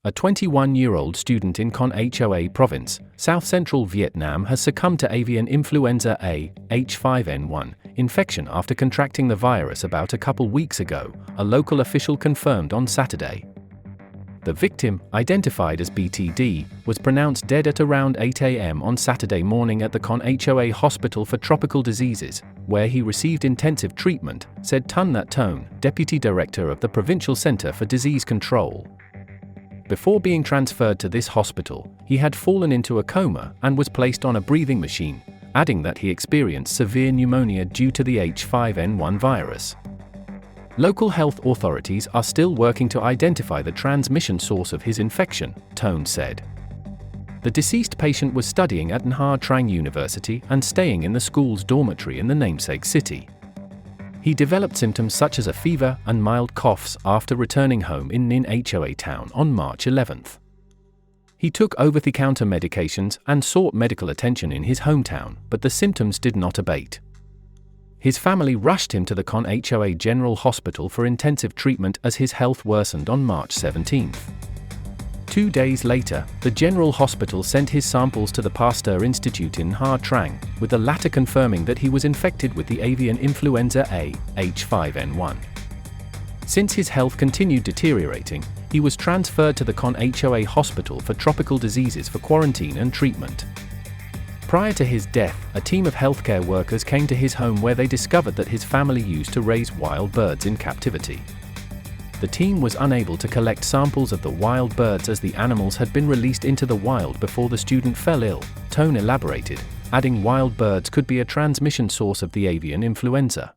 A 21-year-old student in Con Hoa province, south-central Vietnam has succumbed to avian influenza A, H5N1, infection after contracting the virus about a couple weeks ago, a local official confirmed on Saturday. The victim, identified as BTD, was pronounced dead at around 8 a.m. on Saturday morning at the Con Hoa Hospital for Tropical Diseases, where he received intensive treatment, said Ton Nhat Ton, deputy director of the Provincial Center for Disease Control. Before being transferred to this hospital, he had fallen into a coma and was placed on a breathing machine, adding that he experienced severe pneumonia due to the H5N1 virus. Local health authorities are still working to identify the transmission source of his infection, Ton said. The deceased patient was studying at Nha Trang University and staying in the school's dormitory in the namesake city. He developed symptoms such as a fever and mild coughs after returning home in Ninh Hoa town on March 11. He took over-the-counter medications and sought medical attention in his hometown, but the symptoms did not abate. His family rushed him to the Con Hoa General Hospital for intensive treatment as his health worsened on March 17. 2 days later, the General Hospital sent his samples to the Pasteur Institute in Nha Trang, with the latter confirming that he was infected with the avian influenza A, H5N1. Since his health continued deteriorating, he was transferred to the Con Hoa Hospital for Tropical Diseases for quarantine and treatment. Prior to his death, a team of healthcare workers came to his home where they discovered that his family used to raise wild birds in captivity. The team was unable to collect samples of the wild birds as the animals had been released into the wild before the student fell ill, Ton elaborated, adding wild birds could be a transmission source of the avian influenza.